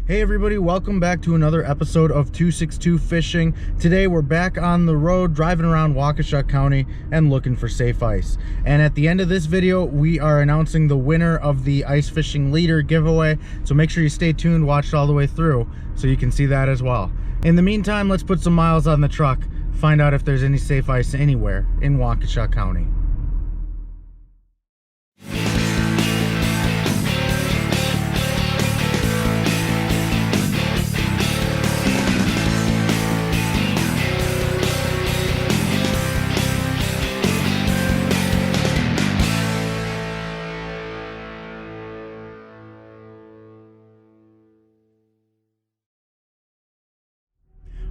Hey everybody, welcome back to another episode of 262 Fishing. Today we're back on the road driving around Waukesha County and looking for safe ice. And at the end of this video, we are announcing the winner of the Ice Fishing Leader giveaway. So make sure you stay tuned, watch it all the way through so you can see that as well. In the meantime, let's put some miles on the truck, find out if there's any safe ice anywhere in Waukesha County.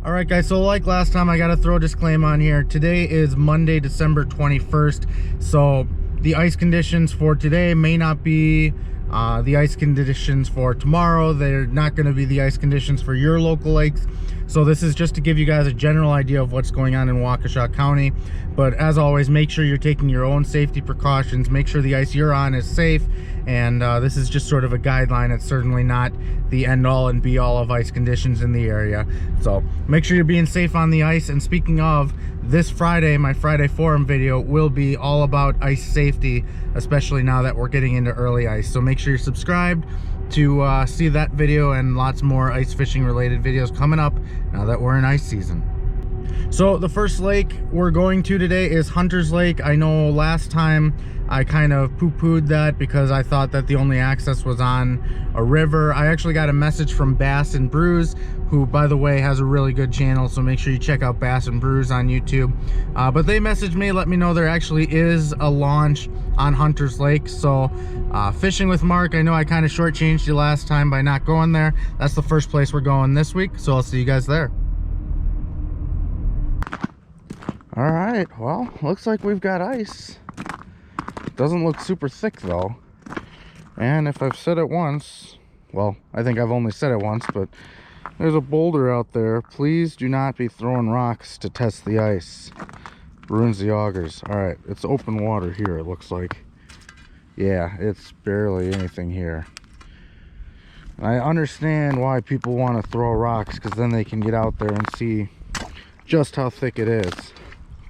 Alright guys, so like last time, I gotta throw a disclaimer on here. Today is Monday, December 21st, so the ice conditions for today may not be the ice conditions for tomorrow. They're not going to be the ice conditions for your local lakes. So this is just to give you guys a general idea of what's going on in Waukesha County. But as always, make sure you're taking your own safety precautions. Make sure the ice you're on is safe. And this is just sort of a guideline. It's certainly not the end-all and be-all of ice conditions in the area. So make sure you're being safe on the ice. And speaking of, this Friday, my Friday forum video will be all about ice safety, especially now that we're getting into early ice. So make sure you're subscribed to see that video and lots more ice fishing related videos coming up now that we're in ice season. So the first lake we're going to today is Hunter's Lake. I know last time I kind of poo-pooed that because I thought that the only access was on a river. I actually got a message from Bass and Brews, who by the way has a really good channel, so make sure you check out Bass and Brews on YouTube. But they messaged me, let me know there actually is a launch on Hunter's Lake. So Fishing with Mark, I know I kind of shortchanged you last time by not going there. That's the first place we're going this week, so I'll see you guys there. All right, well, looks like we've got ice. Doesn't look super thick though. And if I've said it once, well, I think I've only said it once, but there's a boulder out there. Please do not be throwing rocks to test the ice. Ruins the augers. All right, it's open water here, it looks like. Yeah, it's barely anything here. I understand why people want to throw rocks, because then they can get out there and see just how thick it is.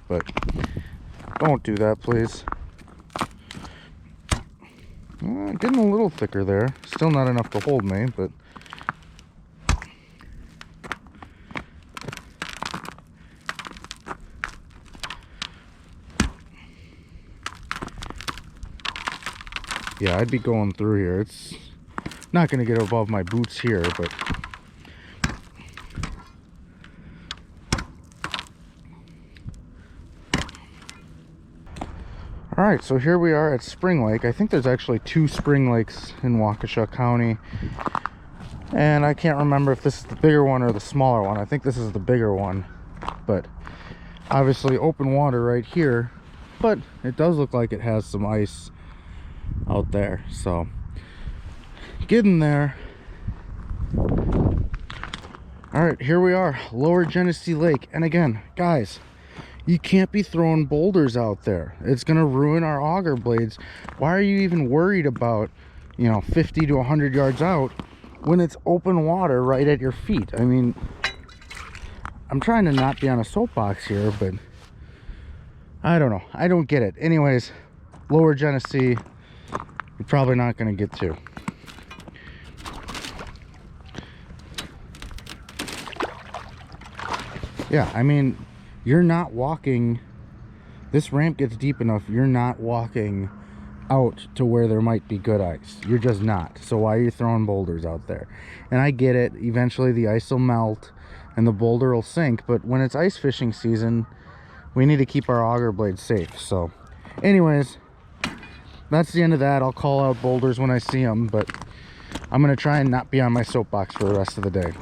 But don't do that, please. Getting a little thicker there. Still not enough to hold me, but yeah, I'd be going through here. It's not going to get above my boots here, but all right, so here we are at Spring Lake. I think there's actually two Spring Lakes in Waukesha County, and I can't remember if this is the bigger one or the smaller one. I think this is the bigger one, but obviously open water right here, but it does look like it has some ice out there, so getting there. All right, here we are, Lower Genesee Lake. And again, guys, you can't be throwing boulders out there. It's gonna ruin our auger blades. Why are you even worried about, 50 to 100 yards out when it's open water right at your feet? I mean, I'm trying to not be on a soapbox here, but I don't know. I don't get it. Anyways, Lower Genesee, you're probably not gonna get to. Yeah, I mean, you're not walking, this ramp gets deep enough, you're not walking out to where there might be good ice. You're just not. So why are you throwing boulders out there? And I get it, eventually the ice will melt and the boulder will sink, but when it's ice fishing season, we need to keep our auger blades safe. So anyways, that's the end of that. I'll call out boulders when I see them, but I'm going to try and not be on my soapbox for the rest of the day.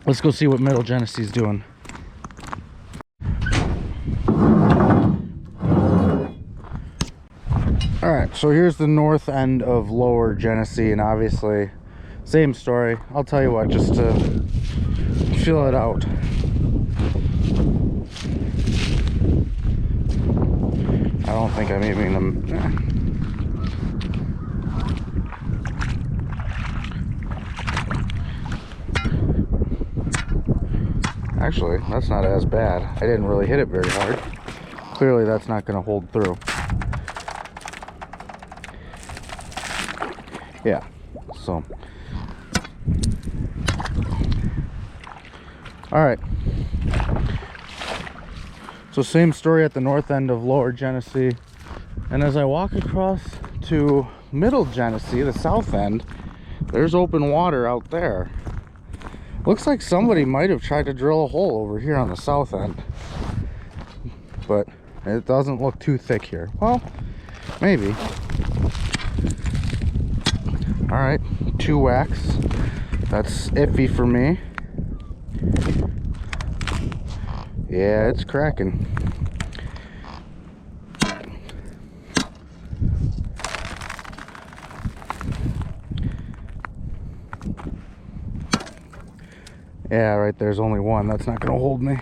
Let's go see what Middle Genesee's doing. All right, so here's the north end of Lower Genesee, and obviously same story. I'll tell you what, just to fill it out. I don't think I'm even Actually, that's not as bad. I didn't really hit it very hard. Clearly that's not going to hold through. Yeah, so. Alright. So same story at the north end of Lower Genesee. And as I walk across to Middle Genesee, the south end, there's open water out there. Looks like somebody might have tried to drill a hole over here on the south end. But it doesn't look too thick here. Well, maybe. Alright, 2 whacks. That's iffy for me. Yeah, it's cracking. Yeah, right there's only one. That's not gonna hold me.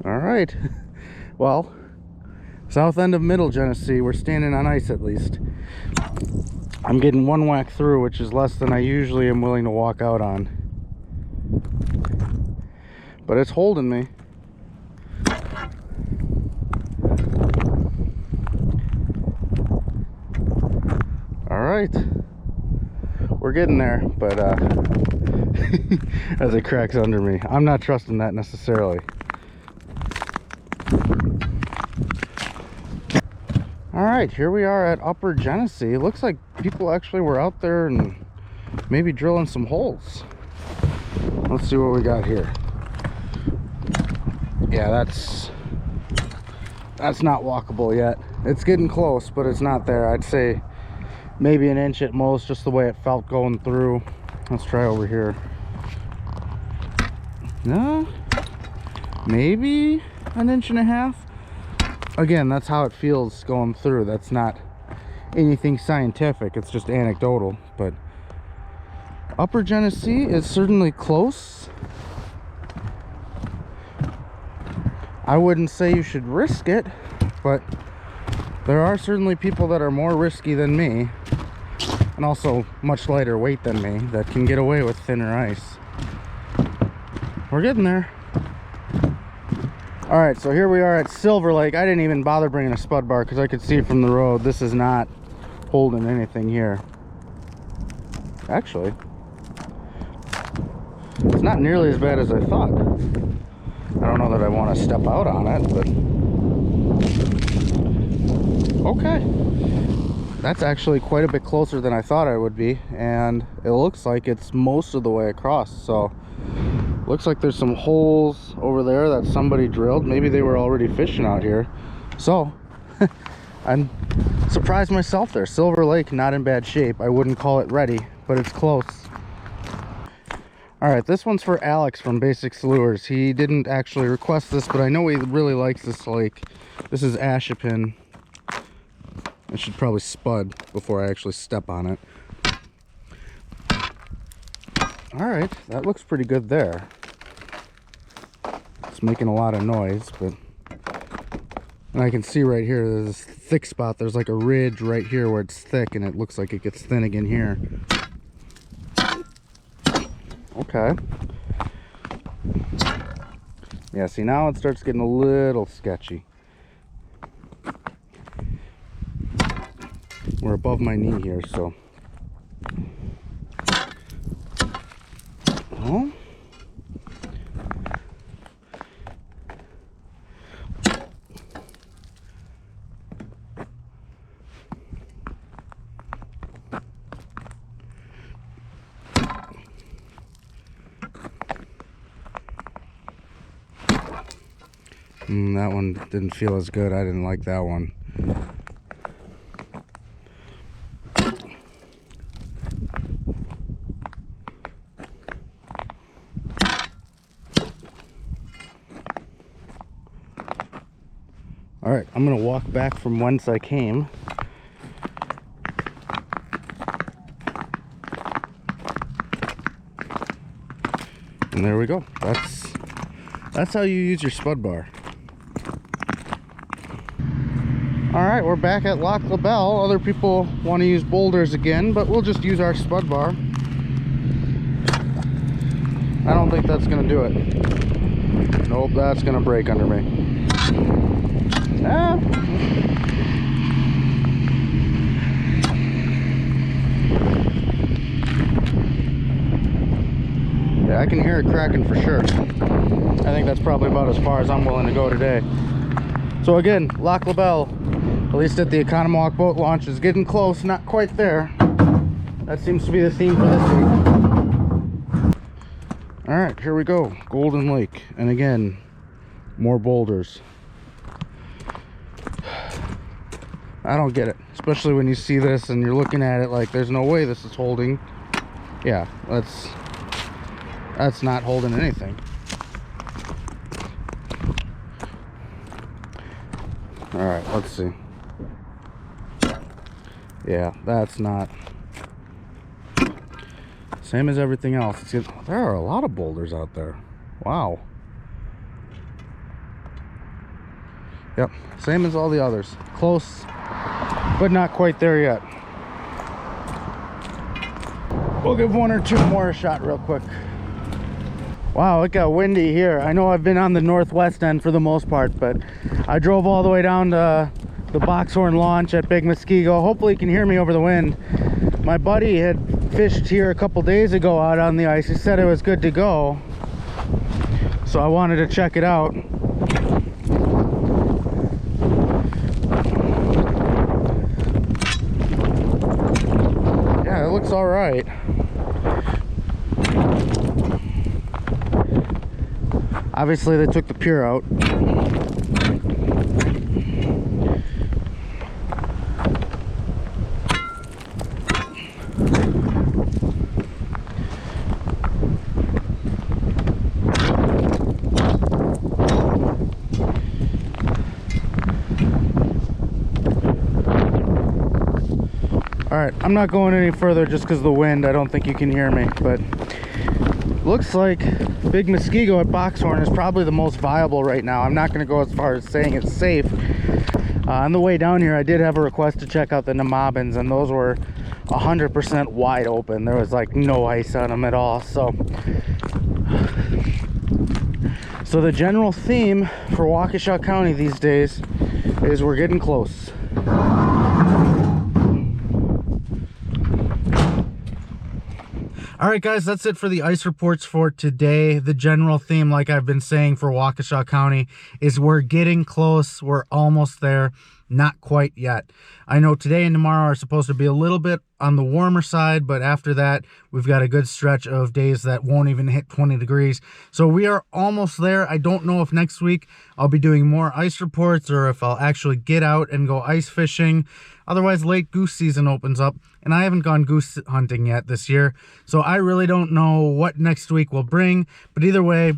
All right. Well, south end of Middle Genesee, we're standing on ice at least. I'm getting 1 whack through, which is less than I usually am willing to walk out on. But it's holding me. All right. We're getting there, but as it cracks under me, I'm not trusting that necessarily. All right, here we are at Upper Genesee. It looks like people actually were out there and maybe drilling some holes. Let's see what we got here. Yeah, that's not walkable yet. It's getting close, but it's not there. I'd say maybe an inch at most, just the way it felt going through. Let's try over here. No, maybe an inch and a half. Again, that's how it feels going through. That's not anything scientific, it's just anecdotal. But Upper Genesee is certainly close. I wouldn't say you should risk it, but there are certainly people that are more risky than me, and also much lighter weight than me, that can get away with thinner ice. We're getting there. All right, so here we are at Silver Lake. I didn't even bother bringing a spud bar because I could see from the road this is not holding anything here. Actually, it's not nearly as bad as I thought. I don't know that I want to step out on it, but okay. That's actually quite a bit closer than I thought I would be, and it looks like it's most of the way across. So looks like there's some holes over there that somebody drilled. Maybe they were already fishing out here. So I'm surprised myself there. Silver Lake, not in bad shape. I wouldn't call it ready, but it's close. All right, this one's for Alex from Basics Lures. He didn't actually request this, but I know he really likes this lake. This is Ashippun. I should probably spud before I actually step on it. All right, that looks pretty good there. It's making a lot of noise, but and I can see right here there's this thick spot. There's like a ridge right here where it's thick, and it looks like it gets thin again here. Okay. Yeah, see, now it starts getting a little sketchy. We're above my knee here, so. Oh. That one didn't feel as good. I didn't like that one. All right, I'm gonna walk back from whence I came. And there we go. That's how you use your spud bar. All right, we're back at Lac La Belle. Other people want to use boulders again, but we'll just use our spud bar. I don't think that's gonna do it. Nope, that's gonna break under me. Ah. Yeah, I can hear it cracking for sure. I think that's probably about as far as I'm willing to go today. So again, Lac La Belle, at least at the Oconomowoc boat launch, is getting close, not quite there. That seems to be the theme for this week. All right, here we go, Golden Lake. And again, more boulders. I don't get it, especially when you see this and you're looking at it like there's no way this is holding. Yeah, that's not holding anything. All right, let's see. Yeah, that's not. Same as everything else. There are a lot of boulders out there. Wow. Yep, same as all the others. Close, but not quite there yet. We'll give one or two more a shot real quick. Wow, it got windy here. I know I've been on the northwest end for the most part, but I drove all the way down to the Boxhorn launch at Big Muskego. Hopefully you can hear me over the wind. My buddy had fished here a couple days ago out on the ice. He said it was good to go, so I wanted to check it out. Yeah, it looks all right. Obviously they took the pier out. All right, I'm not going any further just because of the wind. I don't think you can hear me, but looks like Big Muskego at Boxhorn is probably the most viable right now. I'm not going to go as far as saying it's safe. On the way down here, I did have a request to check out the Nemahbins, and those were 100% wide open. There was like no ice on them at all. So the general theme for Waukesha County these days is we're getting close. All right, guys, that's it for the ice reports for today. The general theme, like I've been saying for Waukesha County, is we're getting close. We're almost there. Not quite yet. I know today and tomorrow are supposed to be a little bit on the warmer side, but after that, we've got a good stretch of days that won't even hit 20 degrees. So we are almost there. I don't know if next week I'll be doing more ice reports or if I'll actually get out and go ice fishing. Otherwise, late goose season opens up, and I haven't gone goose hunting yet this year, so I really don't know what next week will bring. But either way,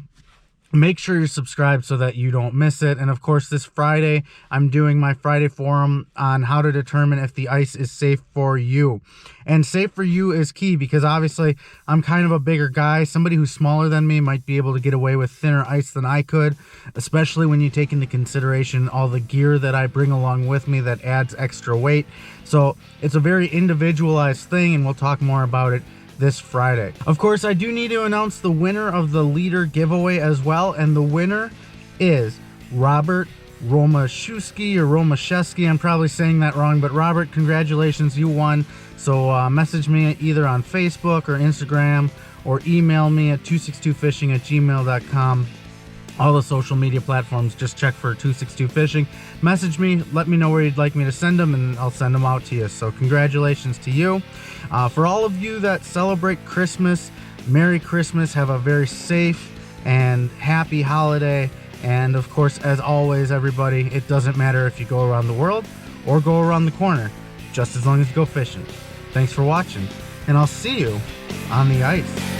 make sure you're subscribed so that you don't miss it. And of course, this Friday, I'm doing my Friday forum on how to determine if the ice is safe for you. And safe for you is key because obviously I'm kind of a bigger guy. Somebody who's smaller than me might be able to get away with thinner ice than I could, especially when you take into consideration all the gear that I bring along with me that adds extra weight. So it's a very individualized thing, and we'll talk more about it this Friday. Of course, I do need to announce the winner of the leader giveaway as well, and the winner is Robert Romaszewski or Romaszewski. I'm probably saying that wrong, but Robert, congratulations, you won. So message me either on Facebook or Instagram, or email me at 262fishing@gmail.com. All the social media platforms, just check for 262 Fishing. Message me, let me know where you'd like me to send them, and I'll send them out to you. So congratulations to you. For all of you that celebrate Christmas, Merry Christmas. Have a very safe and happy holiday. And of course, as always, everybody, it doesn't matter if you go around the world or go around the corner, just as long as you go fishing. Thanks for watching, and I'll see you on the ice.